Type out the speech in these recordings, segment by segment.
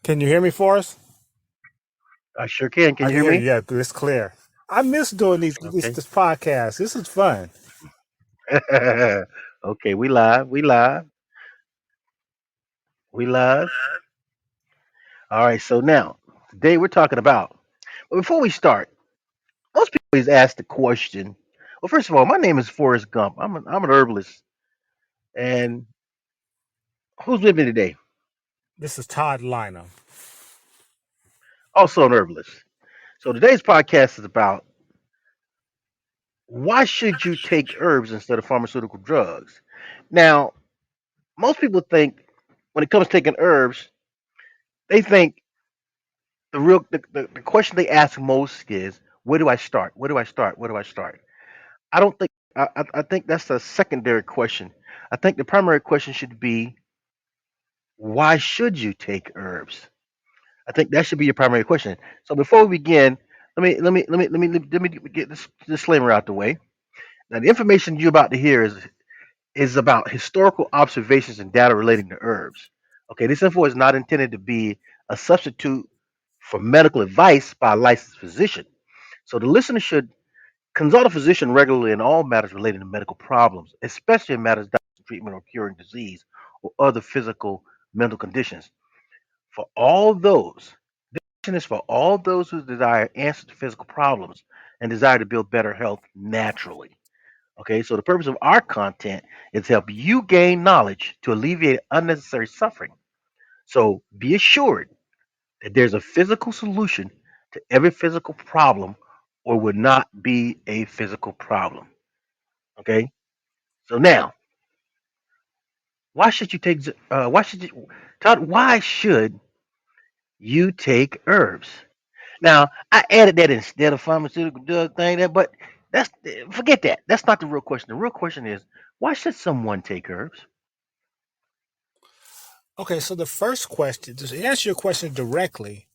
Can you hear me, Forrest? I sure can. Can I you can hear hear you. me? Yeah, it's clear. I miss doing Okay. this podcast. This is fun. Okay, we live. We live. We live. All right. So now, today we're talking about. But before we start, most people always ask the question. Well, first of all, my name is Forrest Gump. I'm an herbalist, and who's with me today? This is Todd Lynham. Also an herbalist. So today's podcast is about why should you take herbs instead of pharmaceutical drugs? Now, most people think when it comes to taking herbs, they think the question they ask most is where do I start? Where do I start? Where do I start? I don't think I think that's a secondary question. I think the primary question should be why should you take herbs? I think that should be your primary question. So before we begin, let me get this disclaimer out the way. Now the information you're about to hear is about historical observations and data relating to herbs. Okay, this info is not intended to be a substitute for medical advice by a licensed physician. So the listener should consult a physician regularly in all matters relating to medical problems, especially in matters diagnosing treatment or curing disease or other physical mental conditions. For all those, this is for all those who desire answers to physical problems and desire to build better health naturally. Okay, so the purpose of our content is to help you gain knowledge to alleviate unnecessary suffering. So be assured that there's a physical solution to every physical problem or would not be a physical problem. Okay, so now why should you take why should you Todd, why should you take herbs? Now I added that instead of pharmaceutical drug thing there, but that's forget that. That's not the real question. The real question is why should someone take herbs? Okay, so the first question, to answer your question directly,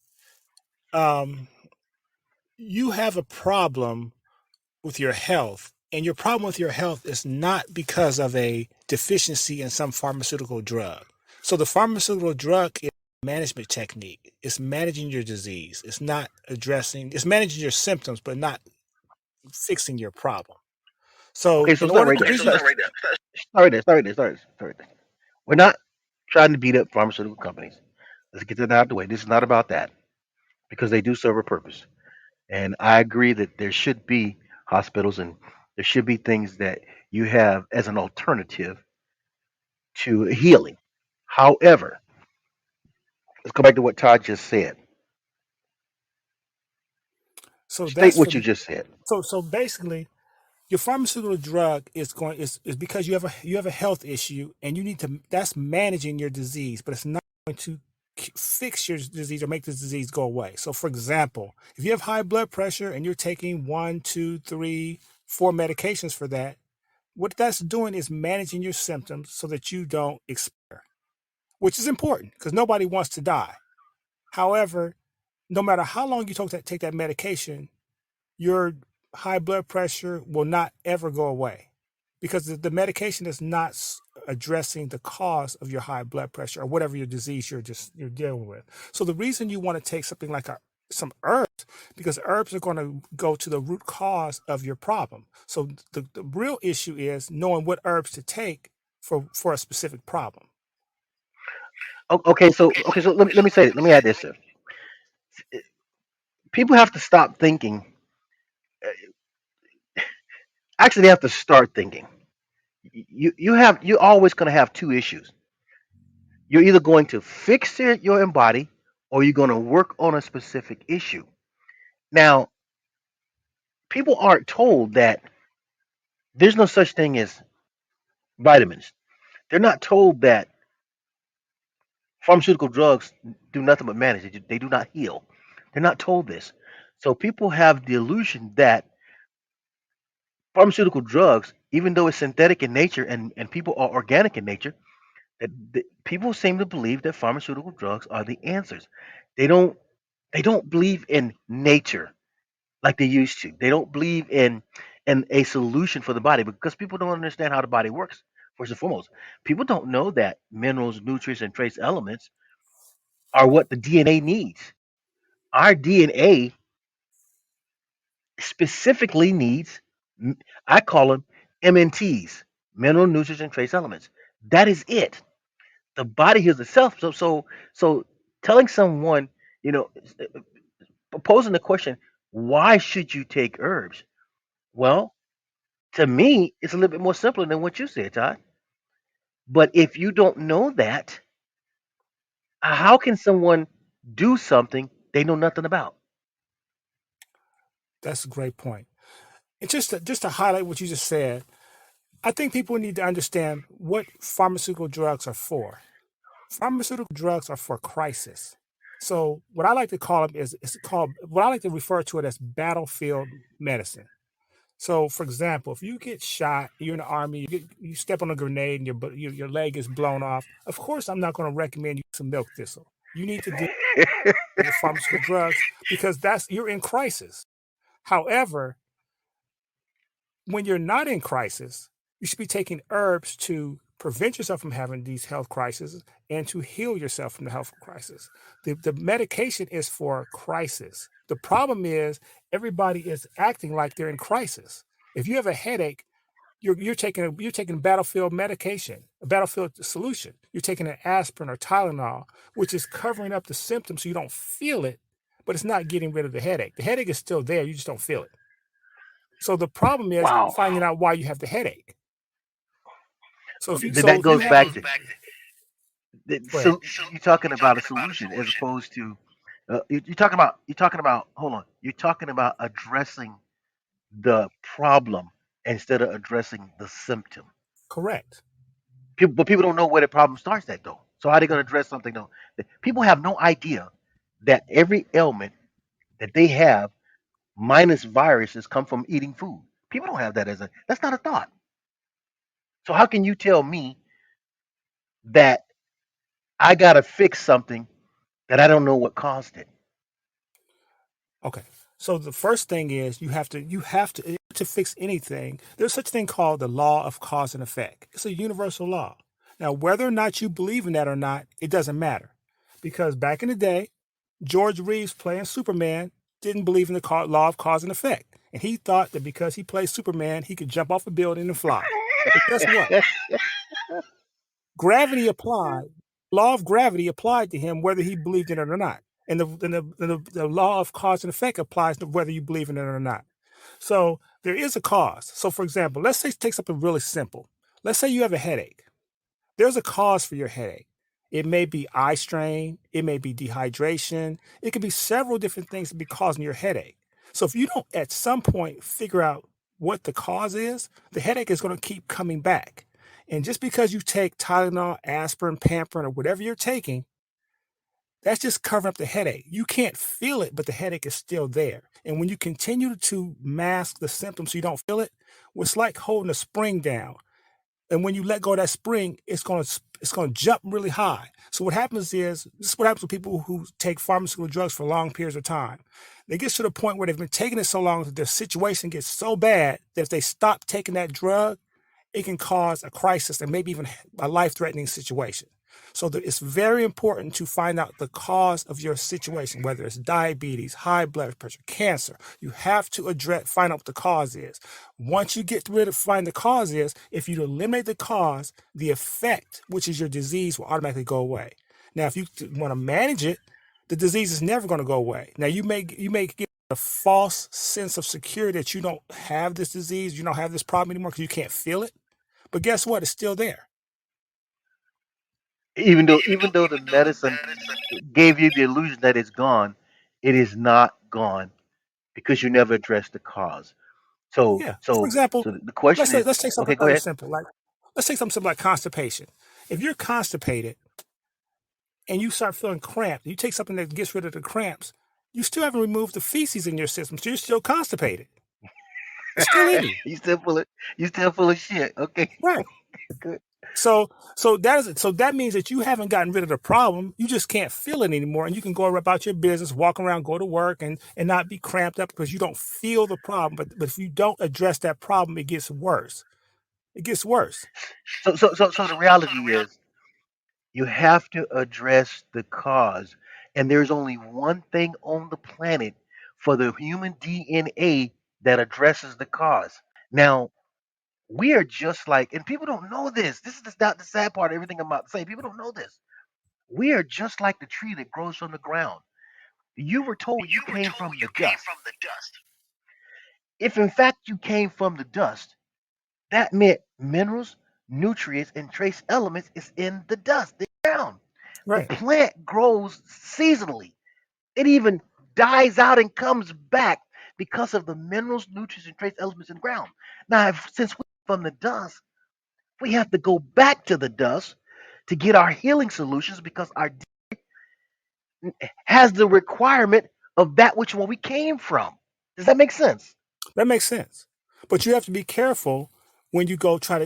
um, you have a problem with your health, and your problem with your health is not because of a deficiency in some pharmaceutical drug. So the pharmaceutical drug is a management technique. It's managing your disease. It's not addressing. It's managing your symptoms, but not fixing your problem. So Okay, so in start order, right the there. reason, Start right there. Start right there. Start right there. We're not trying to beat up pharmaceutical companies. Let's get that out of the way. This is not about that because they do serve a purpose. And I agree that there should be hospitals and there should be things that you have as an alternative to healing. However, let's go back to what Todd just said. so State that's for what you the just said. so basically your pharmaceutical drug is because you have a health issue and you need to that's managing your disease, but it's not going to fix your disease or make the disease go away. So for example, if you have high blood pressure and you're taking one, two, three, four medications for that, what that's doing is managing your symptoms so that you don't expire, which is important because nobody wants to die. However, no matter how long you take that medication, your high blood pressure will not ever go away because the medication is not addressing the cause of your high blood pressure or whatever your disease you're dealing with. So the reason you want to take something like some herbs, because herbs are going to go to the root cause of your problem. So the real issue is knowing what herbs to take for a specific problem. Okay, so let me say it. Let me add this. People have to stop thinking. Actually, they have to start thinking. You're always going to have two issues. You're either going to fix your body or you're going to work on a specific issue. Now, people aren't told that there's no such thing as vitamins. They're not told that pharmaceutical drugs do nothing but manage. They do not heal. They're not told this. So people have the illusion that pharmaceutical drugs, even though it's synthetic in nature and people are organic in nature, that people seem to believe that pharmaceutical drugs are the answers. They don't they don't believe in nature like they used to. They don't believe in a solution for the body because people don't understand how the body works. First and foremost, people don't know that minerals, nutrients, and trace elements are what the DNA needs. Our DNA specifically needs, I call them MNTs, mineral nutrients and trace elements. That is it. The body heals itself. So telling someone, you know, posing the question, why should you take herbs? Well, to me, it's a little bit more simpler than what you said, Todd. But if you don't know that, how can someone do something they know nothing about? That's a great point. And just to highlight what you just said, I think people need to understand what pharmaceutical drugs are for. Pharmaceutical drugs are for crisis. So what I like to call them is it's called what I like to refer to it as battlefield medicine. So, for example, if you get shot, you're in the army, you step on a grenade and your leg is blown off. Of course, I'm not going to recommend you some milk thistle. You need to deal with pharmaceutical drugs because that's you're in crisis. However, when you're not in crisis, you should be taking herbs to prevent yourself from having these health crises and to heal yourself from the health crisis. The medication is for crisis. The problem is everybody is acting like they're in crisis. If you have a headache, you're taking battlefield medication, a battlefield solution. You're taking an aspirin or Tylenol, which is covering up the symptoms so you don't feel it, but it's not getting rid of the headache. The headache is still there, you just don't feel it. So the problem is Wow. finding out why you have the headache. So Okay, then that if you goes have back a to go ahead. so you're talking about a solution as opposed to you're talking about hold on, you're talking about addressing the problem instead of addressing the symptom. Correct. But people don't know where the problem starts at though. So how are they going to address something though? People have no idea that every ailment that they have minus viruses come from eating food. People don't have that as a that's not a thought. So how can you tell me that I got to fix something that I don't know what caused it? Okay. So the first thing is to fix anything, there's such a thing called the law of cause and effect. It's a universal law. Now, whether or not you believe in that or not, it doesn't matter. Because back in the day, George Reeves playing Superman didn't believe in the law of cause and effect. And he thought that because he played Superman, he could jump off a building and fly. But guess what? Gravity applied. Law of gravity applied to him whether he believed in it or not. And the law of cause and effect applies to whether you believe in it or not. So there is a cause. So, for example, let's say take something really simple. Let's say you have a headache. There's a cause for your headache. It may be eye strain, it may be dehydration, it could be several different things that be causing your headache. So if you don't at some point figure out what the cause is, the headache is going to keep coming back. And just because you take Tylenol, aspirin, Pamperin, or whatever you're taking, that's just covering up the headache. You can't feel it, but the headache is still there. And when you continue to mask the symptoms so you don't feel it, it's like holding a spring down. And when you let go of that spring, it's gonna jump really high. So what happens is this is what happens with people who take pharmaceutical drugs for long periods of time. They get to the point where they've been taking it so long that their situation gets so bad that if they stop taking that drug, it can cause a crisis and maybe even a life-threatening situation. So it's very important to find out the cause of your situation, whether it's diabetes, high blood pressure, cancer. You have to find out what the cause is. Once you get rid of find the cause is, if you eliminate the cause, the effect, which is your disease, will automatically go away. Now, if you want to manage it, the disease is never going to go away. Now, you may get a false sense of security that you don't have this disease, you don't have this problem anymore because you can't feel it. But guess what? It's still there. Even though the medicine gave you the illusion that it's gone, it is not gone because you never addressed the cause. So Yeah. For so example, so the question is, let's take something okay, go really ahead. simple. Let's take something simple like constipation. If you're constipated and you start feeling cramped, you take something that gets rid of the cramps, you still haven't removed the feces in your system, so you're still constipated. It's still in you. you still full of you still full of shit. Okay, Right. good. So that means that you haven't gotten rid of the problem. You just can't feel it anymore, and you can go about your business, walk around, go to work, and not be cramped up because you don't feel the problem. But if you don't address that problem, it gets worse. It gets worse. So the reality is You have to address the cause. And there's only one thing on the planet for the human DNA that addresses the cause. Now, we are just like, and people don't know this. This is not the sad part of everything I'm about to say. People don't know this. We are just like the tree that grows from the ground. You were told you came from the dust. If in fact you came from the dust, that meant minerals, nutrients, and trace elements is in the dust, the ground. The Right. plant grows seasonally. It even dies out and comes back because of the minerals, nutrients, and trace elements in the ground. Now, since we're from the dust, we have to go back to the dust to get our healing solutions because our has the requirement of that which one we came from. Does that make sense? That makes sense. But you have to be careful when you try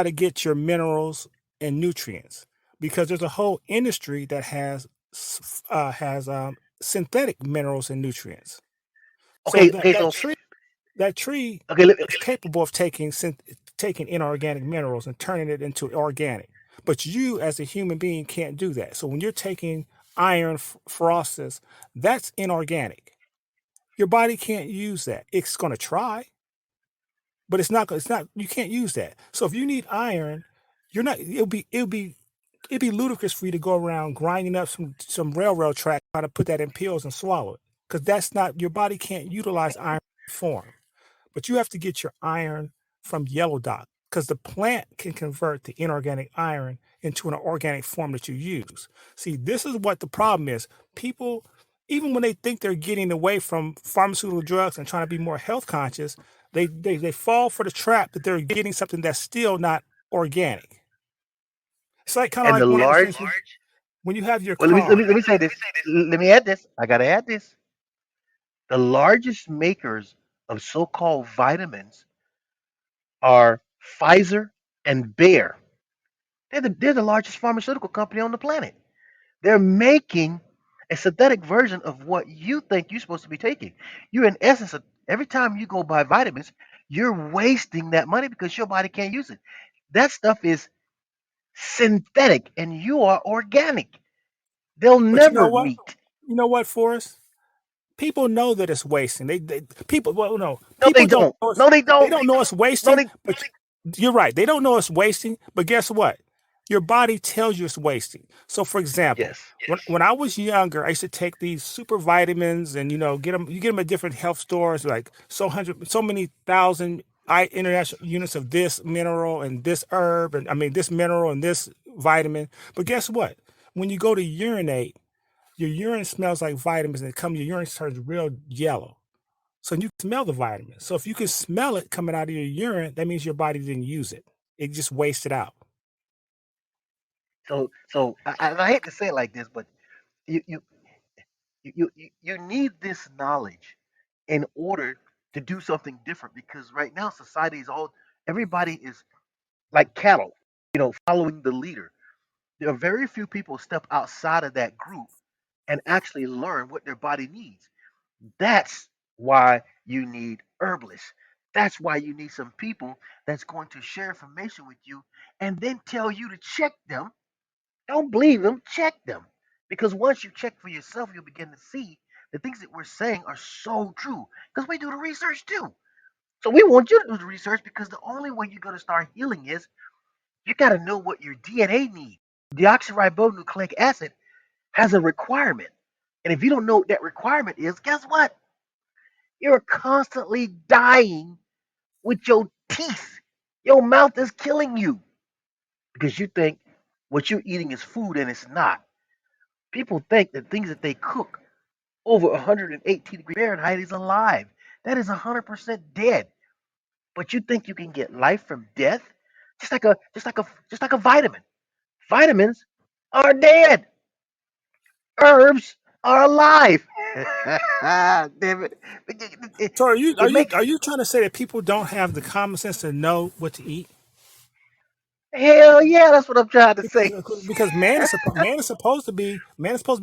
to get your minerals and nutrients because there's a whole industry that has synthetic minerals and nutrients. So Okay, okay, so that tree okay, is capable of taking inorganic minerals and turning it into organic. But you, as a human being, can't do that. So when you're taking iron phosphorus, that's inorganic. Your body can't use that. It's going to try, but it's not. It's not. You can't use that. So if you need iron, you're not. It'd be ludicrous for you to go around grinding up some railroad track, trying to put that in pills and swallow it, because that's not your body can't utilize iron form. But you have to get your iron from yellow dot because the plant can convert the inorganic iron into an organic form that you use. See, this is what the problem is. People, even when they think they're getting away from pharmaceutical drugs and trying to be more health conscious, they fall for the trap that they're getting something that's still not organic. It's like kind of and like the one of those things large. when you have your Well, car. let me say this. Let me add this. I gotta add this. The largest makers of so-called vitamins are Pfizer and Bayer. They're the largest pharmaceutical company on the planet. They're making a synthetic version of what you think you're supposed to be taking. You're in essence, every time you go buy vitamins, you're wasting that money because your body can't use it. That stuff is synthetic and you are organic. They'll But you know never what? meet. You know what, Forrest? People know that it's wasting. They people well no No, they people don't don't. know it's, No, they they don't. don't know it's No, wasting. they. But you're right. They don't know it's wasting. But guess what? Your body tells you it's wasting. So, for example, Yes. when I was younger, I used to take these super vitamins and get them. You get them at different health stores, like so many thousand international units of this mineral and this herb, and I mean this mineral and this vitamin. But guess what? When you go to urinate, your urine smells like vitamins and your urine turns real yellow. So you can smell the vitamins. So if you can smell it coming out of your urine, that means your body didn't use it. It just wasted out. I hate to say it like this, but you you you need this knowledge in order to do something different because right now society is all everybody is like cattle, following the leader. There are very few people step outside of that group and actually learn what their body needs. That's why you need herbalists. That's why you need some people that's going to share information with you and then tell you to check them. Don't believe them, check them. Because once you check for yourself, you'll begin to see the things that we're saying are so true. Because we do the research too. So we want you to do the research because the only way you're going to start healing is you got to know what your DNA needs. Deoxyribonucleic acid has a requirement. And if you don't know what that requirement is, guess what? You're constantly dying with your teeth. Your mouth is killing you because you think what you're eating is food and it's not. People think that things that they cook over 118 degrees Fahrenheit is alive. That is 100% dead. But you think you can get life from death? Just like a vitamin. Vitamins are dead. Herbs are alive. Damn it. So It makes are you trying to say that people don't have the common sense to know what to eat? hell yeah, that's what I'm trying to say. Because man is supposed to be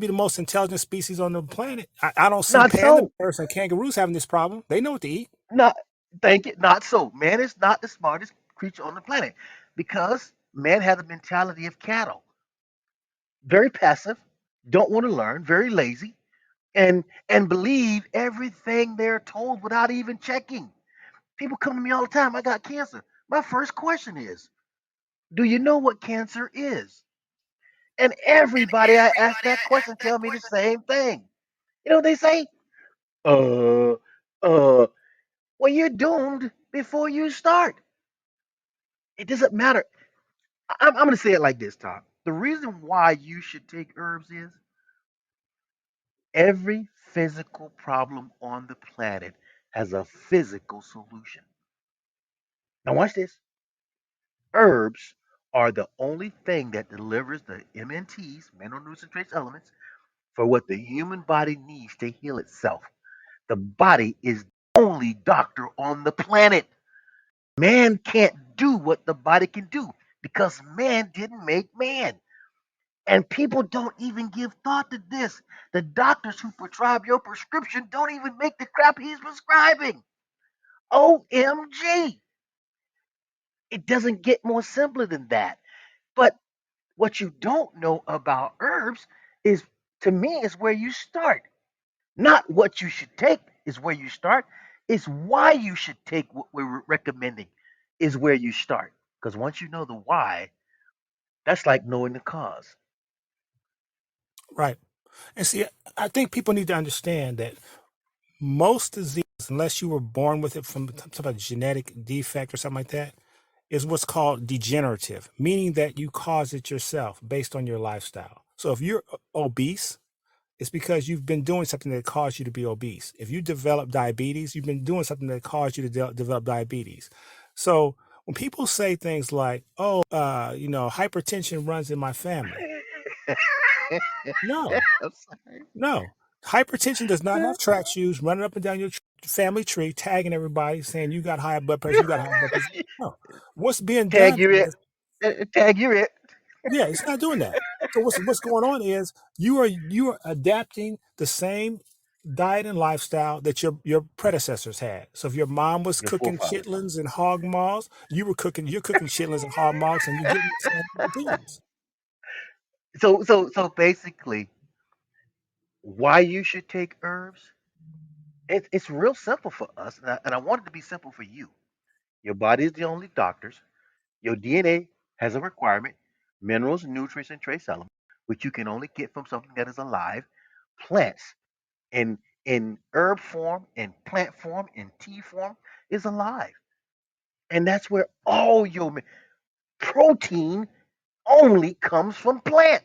the most intelligent species on the planet. I don't see Not panda so. bears and kangaroos having this problem. They know what to eat. Not thank you. Not so. Man is not the smartest creature on the planet because man has the mentality of cattle. very passive, don't want to learn, very lazy, and believe everything they're told without even checking. People come to me all the time. I got cancer. My first question is, do you know what cancer is? And everybody I ask that question tell me the same thing. You know what they say? Uh, well, you're doomed before you start. It doesn't matter. I'm going to say it like this, Tom. The reason why you should take herbs is every physical problem on the planet has a physical solution. Now, watch this. Herbs are the only thing that delivers the MNTs, mineral nutrient trace elements, for what the human body needs to heal itself. The body is the only doctor on the planet. Man can't do what the body can do because man didn't make man. And people don't even give thought to this. The doctors who prescribe your prescription don't even make the crap he's prescribing. OMG. It doesn't get more simpler than that. But what you don't know about herbs is, to me, is where you start. Not what you should take is where you start. It's why you should take what we're recommending is where you start. Because once you know the why, that's like knowing the cause. Right. And see, I think people need to understand that most diseases, unless you were born with it from some type of genetic defect or something like that, is what's called degenerative, meaning that you cause it yourself based on your lifestyle. So if you're obese, it's because you've been doing something that caused you to be obese. If you develop diabetes, you've been doing something that caused you to develop diabetes. So when people say things like, "Oh, hypertension runs in my family," no, I'm sorry. no, hypertension does not have track shoes running up and down your family tree, tagging everybody, saying you got high blood pressure, you got high blood pressure. No, what's being Tag done you it. is, Tag you it. yeah, it's not doing that. So what's going on is you are adapting the same diet and lifestyle that your predecessors had. So if your mom was Your cooking forefathers. chitlins and hog maws, you're cooking chitlins and hog maws, and you're getting the same disease. So basically, why you should take herbs? It's real simple for us, and I want it to be simple for you. Your body is the only doctors. Your DNA has a requirement: minerals, nutrients, and trace elements, which you can only get from something that is alive. Plants in herb form, in plant form, in tea form is alive, and that's where all your protein only comes from plant.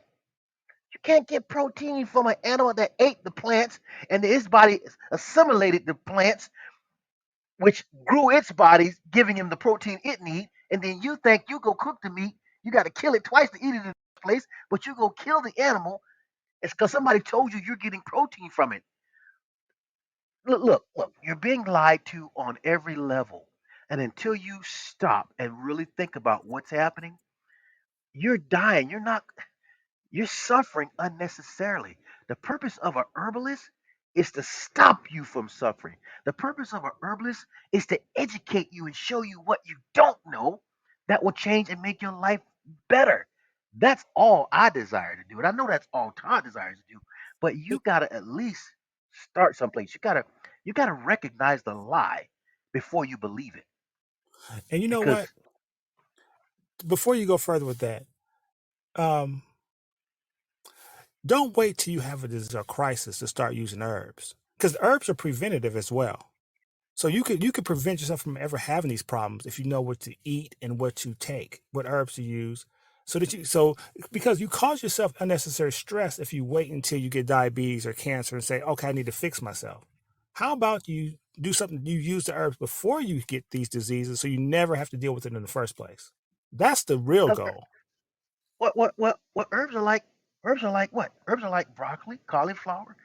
You can't get protein from an animal that ate the plants and his body assimilated the plants, which grew its bodies, giving him the protein it needs. And then you think you go cook the meat, you got to kill it twice to eat it in the first place, but you go kill the animal. It's because somebody told you you're getting protein from it. Look, you're being lied to on every level. And until you stop and really think about what's happening, you're dying. You're suffering unnecessarily. The purpose of a herbalist is to stop you from suffering. The purpose of a herbalist is to educate you and show you what you don't know that will change and make your life better. That's all I desire to do. And I know that's all Todd desires to do. But you gotta at least start someplace. You gotta recognize the lie before you believe it. And you know Because what? Before you go further with that, um, don't wait till you have a disease or crisis to start using herbs, because herbs are preventative as well. So you could prevent yourself from ever having these problems if you know what to eat and what to take, what herbs to use, so because you cause yourself unnecessary stress if you wait until you get diabetes or cancer and say, okay, I need to fix myself. How about you do something? You use the herbs before you get these diseases, so you never have to deal with it in the first place. That's the real goal. what herbs are like? Herbs are like what? Herbs are like broccoli, cauliflower.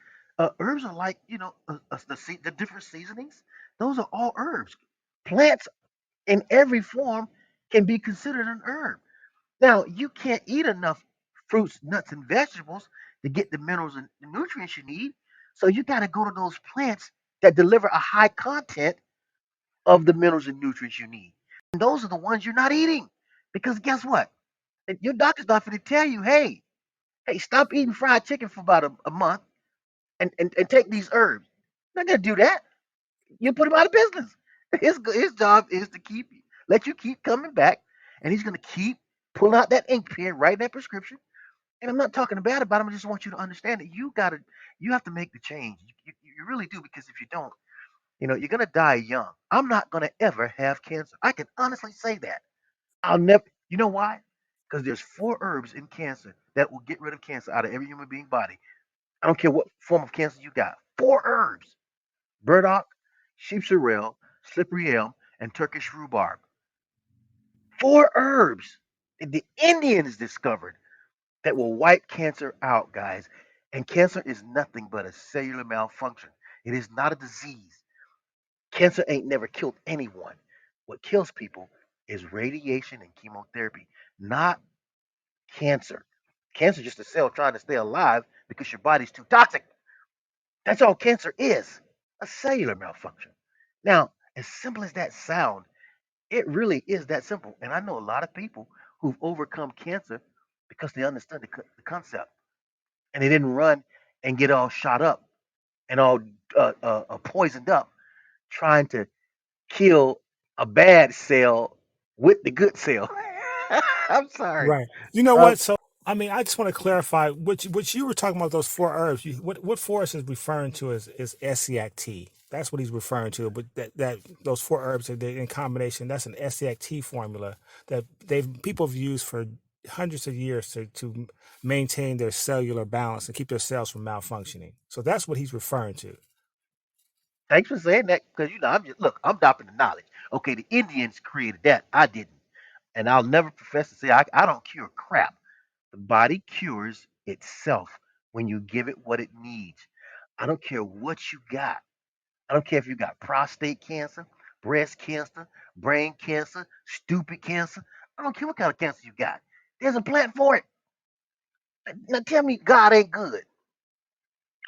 Herbs are like the different seasonings. Those are all herbs. Plants in every form can be considered an herb. Now you can't eat enough fruits, nuts, and vegetables to get the minerals and the nutrients you need. So you got to go to those plants that deliver a high content of the minerals and nutrients you need. And those are the ones you're not eating. Because guess what? Your doctor's not going to tell you, hey, Hey, stop eating fried chicken for about a month and take these herbs. Not gonna do that. You put him out of business. His job is to let you keep coming back, and he's gonna keep pulling out that ink pen, writing that prescription. And I'm not talking bad about him. I just want you to understand that you have to make the change. You really do, because if you don't, you're gonna die young. I'm not gonna ever have cancer. I can honestly say that. I'll never. You know why? Because there's four herbs in cancer that will get rid of cancer out of every human being body. I don't care what form of cancer you got. Four herbs: burdock, sheep's sorrel, slippery elm, and Turkish rhubarb. Four herbs that the Indians discovered that will wipe cancer out, guys. And cancer is nothing but a cellular malfunction. It is not a disease. Cancer ain't never killed anyone. What kills people is radiation and chemotherapy, not cancer. Cancer is just a cell trying to stay alive because your body's too toxic. That's all cancer is, a cellular malfunction. Now, as simple as that sound, it really is that simple. And I know a lot of people who've overcome cancer because they understood the concept, and they didn't run and get all shot up and all poisoned up trying to kill a bad cell with the good cell. I'm sorry. Right. You know Um, what? So, I mean, I just want to clarify what you were talking about, those four herbs. What Forrest is referring to is Essiac tea. That's what he's referring to. But that those four herbs are in combination. That's an Essiac tea formula that people have used for hundreds of years to maintain their cellular balance and keep their cells from malfunctioning. So that's what he's referring to. Thanks for saying that, because I'm just look. I'm dropping the knowledge. Okay, the Indians created that. I didn't, and I'll never profess to say I don't cure crap. The body cures itself when you give it what it needs. I don't care what you got. I don't care if you got prostate cancer, breast cancer, brain cancer, stupid cancer. I don't care what kind of cancer you got. There's a plant for it. Now tell me God ain't good.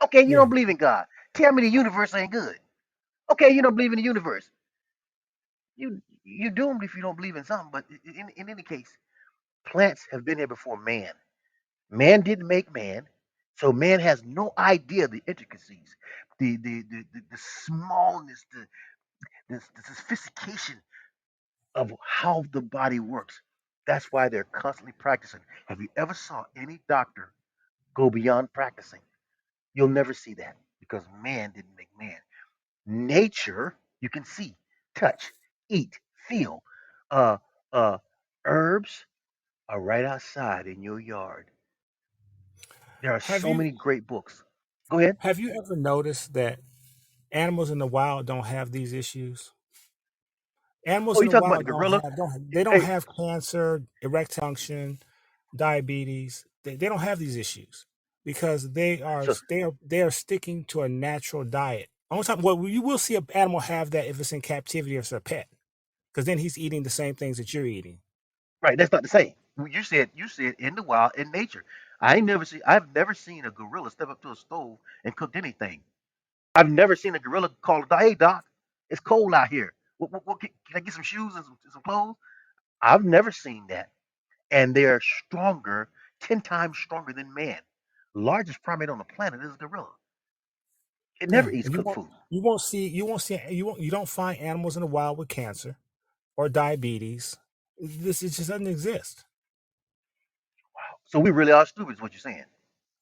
Okay, you don't Yeah. believe in God. Tell me the universe ain't good. Okay, you don't believe in the universe. You're doomed if you don't believe in something. But in any case, plants have been here before man. Man didn't make man, so man has no idea the intricacies, the smallness, the sophistication of how the body works. That's why they're constantly practicing. Have you ever saw any doctor go beyond practicing? You'll never see that, because man didn't make man. Nature, you can see, touch, eat, feel. Uh, uh, Herbs are right outside in your yard. There are Have so you many great books. Go ahead. have you ever noticed that animals in the wild don't have these issues? Animals Oh, in you the talking about the wild gorilla? don't Hey, have cancer, erectile dysfunction, diabetes. They don't have these issues because so they are sticking to a natural diet. Only time, well, you will see an animal have that if it's in captivity or it's a pet, because then he's eating the same things that you're eating. right, that's not the same. You said in the wild, in nature. I've never seen a gorilla step up to a stove and cooked anything. I've never seen a gorilla call a doc, hey doc, it's cold out here. Can I get some shoes and some clothes? I've never seen that. And they're stronger, 10 times stronger than man. Largest primate on the planet is a gorilla. It never Yeah, eats and cooked food. you don't find animals in the wild with cancer or diabetes. This it just doesn't exist. So we really are stupid, is what you're saying.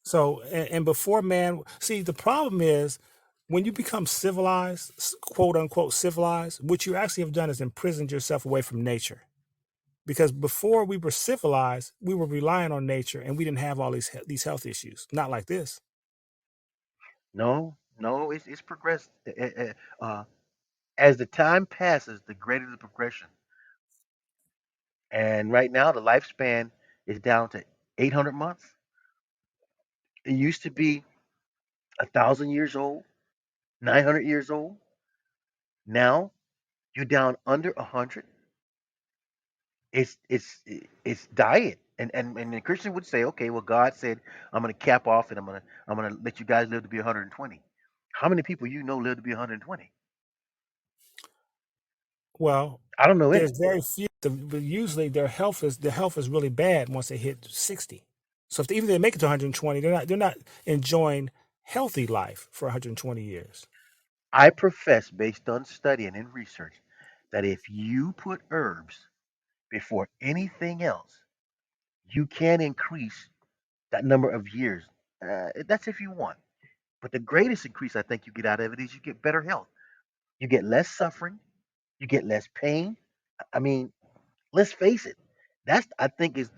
So, and before man, see, the problem is when you become civilized, quote unquote civilized, what you actually have done is imprisoned yourself away from nature. Because before we were civilized, we were relying on nature, and we didn't have all these health issues. Not like this. No, no, it's progressed. As the time passes, the greater the progression. And right now, the lifespan is down to 800 months. It used to be 1,000 years old, 900 years old. Now you're down under 100. It's diet, and the Christian would say, okay, well, God said I'm going to cap off, and I'm gonna let you guys live to be 120. How many people live to be 120? Well, I don't know any. there's very few. But usually, their health is really bad once they hit 60. So if they, even they make it to 120, they're not enjoying healthy life for 120 years. I profess, based on studying and research, that if you put herbs before anything else, you can increase that number of years. That's if you want. But the greatest increase I think you get out of it is you get better health. You get less suffering. You get less pain. I mean, let's face it. That's I think is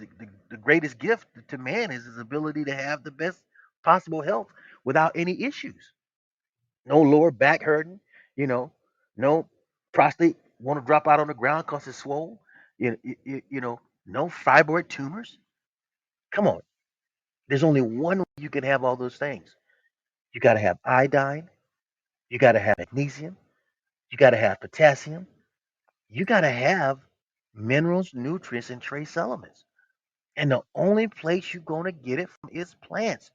the greatest gift to man is his ability to have the best possible health without any issues. No lower back hurting, you know, no prostate want to drop out on the ground because it's swole. No fibroid tumors. Come on. There's only one way you can have all those things. You got to have iodine. You got to have magnesium. You got to have potassium. You got to have minerals, nutrients, and trace elements. And the only place you're going to get it from is plants.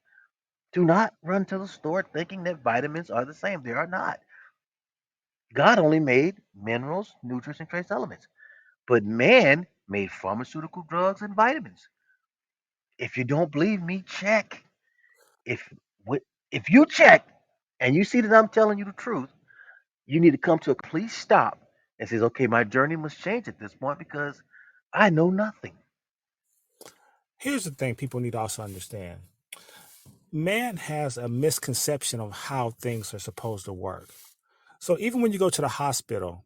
Do not run to the store thinking that vitamins are the same. They are not. God only made minerals, nutrients, and trace elements. But man made pharmaceutical drugs and vitamins. If you don't believe me, check. If if you check and you see that I'm telling you the truth, you need to come to a complete stop and says, okay, my journey must change at this point because I know nothing. Here's the thing people need to also understand: man has a misconception of how things are supposed to work. So even when you go to the hospital,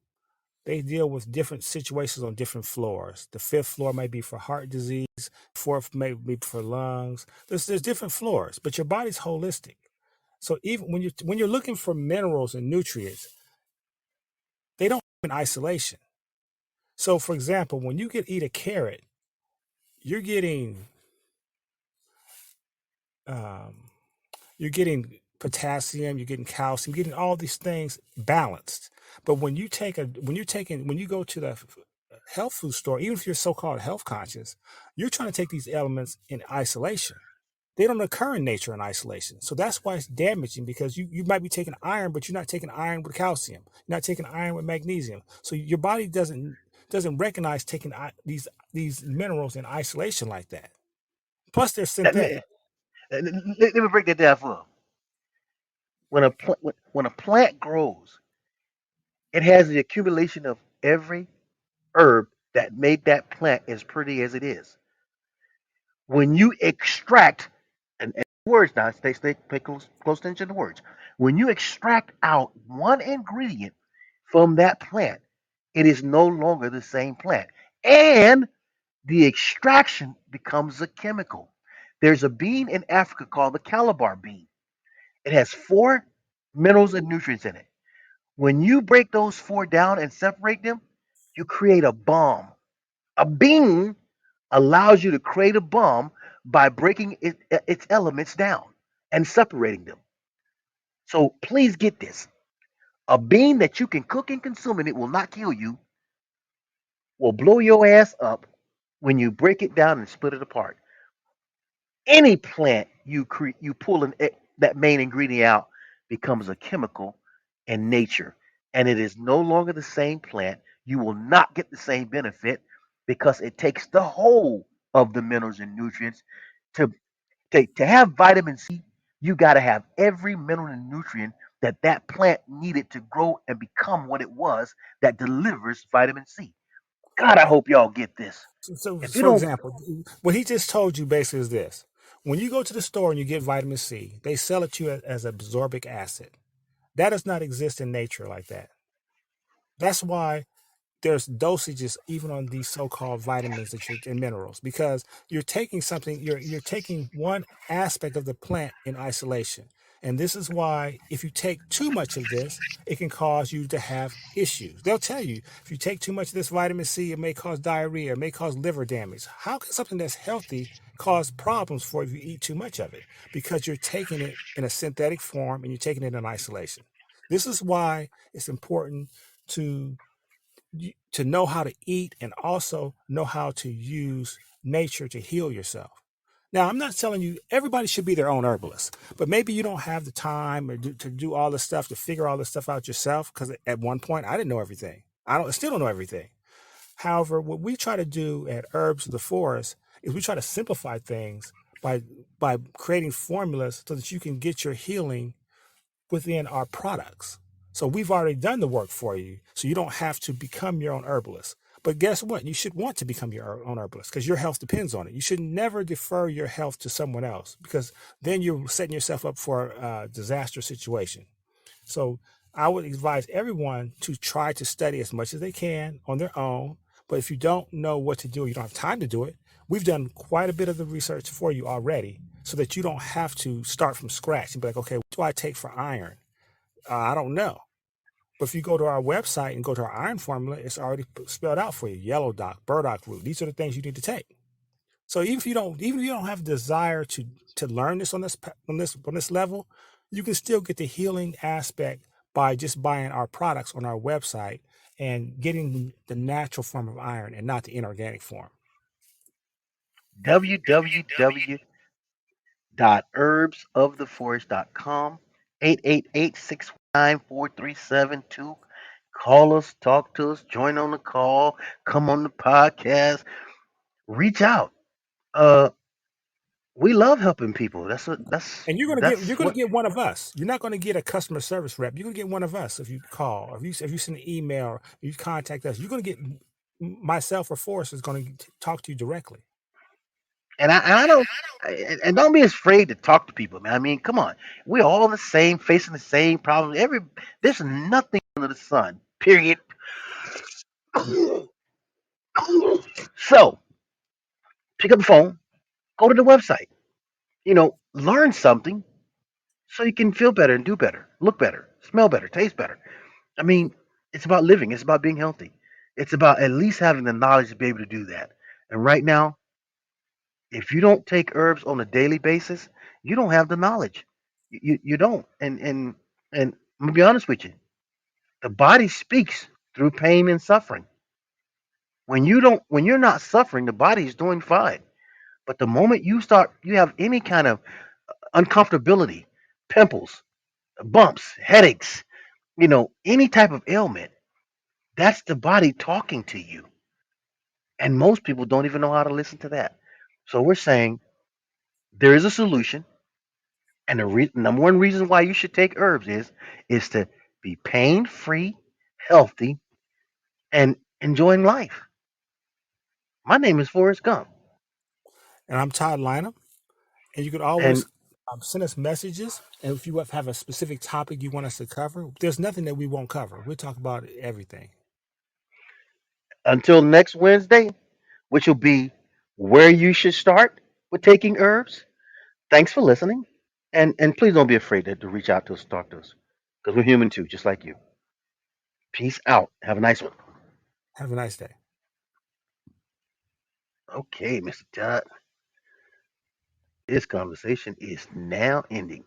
they deal with different situations on different floors. The fifth floor may be for heart disease, fourth may be for lungs. There's different floors, but your body's holistic. So even when you're looking for minerals and nutrients, they don't in isolation. So for example, when you eat a carrot, you're getting um, you're getting potassium, you're getting calcium, you're getting all these things balanced. But when you go to the health food store, even if you're so-called health conscious, you're trying to take these elements in isolation. They don't occur in nature in isolation. So that's why it's damaging because you might be taking iron, but you're not taking iron with calcium. You're not taking iron with magnesium. So your body doesn't recognize taking these minerals in isolation like that. Plus, they're Let me, synthetic. let me break that down for you. When a plant grows, it has the accumulation of every herb that made that plant as pretty as it is. When you extract, and words now, pay close attention to words. When you extract out one ingredient from that plant, it is no longer the same plant. And the extraction becomes a chemical. There's a bean in Africa called the calabar bean. It has four minerals and nutrients in it. When you break those four down and separate them, you create a bomb. A bean allows you to create a bomb by breaking its elements down and separating them. So please get this. A bean that you can cook and consume and it will not kill you will blow your ass up when you break it down and split it apart. Any plant you pull that main ingredient out becomes a chemical in nature, and it is no longer the same plant. You will not get the same benefit because it takes the whole of the minerals and nutrients to to have vitamin C. You got to have every mineral and nutrient that plant needed to grow and become what it was that delivers vitamin C. God, I hope y'all get this. So, If you for don't, example, what he just told you basically is this: when you go to the store and you get vitamin C, they sell it to you as absorbic acid. That does not exist in nature like that. That's why there's dosages even on these so-called vitamins that you're and minerals because you're taking one aspect of the plant in isolation. And this is why if you take too much of this, it can cause you to have issues. They'll tell you if you take too much of this vitamin C, it may cause diarrhea, it may cause liver damage. How can something that's healthy cause problems for if you eat too much of it? Because you're taking it in a synthetic form and you're taking it in isolation. This is why it's important to to know how to eat and also know how to use nature to heal yourself. Now, I'm not telling you everybody should be their own herbalist, but maybe you don't have the time to do all this stuff, to figure all this stuff out yourself. Because at one point, I didn't know everything. I still don't know everything. However, what we try to do at Herbs of the Forest is we try to simplify things by by creating formulas so that you can get your healing within our products. So we've already done the work for you. So you don't have to become your own herbalist. But guess what? You should want to become your own herbalist because your health depends on it. You should never defer your health to someone else because then you're setting yourself up for a disaster situation. So I would advise everyone to try to study as much as they can on their own. But if you don't know what to do, you don't have time to do it, we've done quite a bit of the research for you already so that you don't have to start from scratch and be like, okay, what do I take for iron? I don't know. But if you go to our website and go to our iron formula, it's already spelled out for you. Yellow dock, burdock root. These are the things you need to take. So even if you don't have a desire to learn this on this level, you can still get the healing aspect by just buying our products on our website and getting the natural form of iron and not the inorganic form. www.herbsoftheforest.com, 888-619-4372. Call us, talk to us, join on the call, come on the podcast, reach out. Uh, we love helping people. And That's you're gonna what. get one of us. You're not gonna get a customer service rep. You're gonna get one of us if you call, or if you send an email, or you contact us. You're gonna get myself or Forrest is gonna talk to you directly. And I don't. And don't be afraid to talk to people, man. I mean, come on. We're all the same, facing the same problems. There's nothing under the sun. Period. So pick up the phone, go to the website. Learn something so you can feel better and do better, look better, smell better, taste better. I mean, it's about living. It's about being healthy. It's about at least having the knowledge to be able to do that. And right now, if you don't take herbs on a daily basis, you don't have the knowledge. You don't. And I'm gonna be honest with you. The body speaks through pain and suffering. When you're not suffering, the body is doing fine. But the moment you have any kind of uncomfortability, pimples, bumps, headaches, any type of ailment, that's the body talking to you. And most people don't even know how to listen to that. So we're saying there is a solution, and the number one reason why you should take herbs is to be pain free, healthy, and enjoying life. My name is Forrest Gump, And I'm Todd Lynham. And you can and always send us messages. And if you have a specific topic you want us to cover, there's nothing that we won't cover. We'll talk about everything. until next Wednesday, which will be where you should start with taking herbs. Thanks for listening, and please don't be afraid to reach out to us, talk to us, because we're human too, just like you. Peace out. Have a nice one. Have a nice day. Okay, Mr. Todd. This conversation is now ending.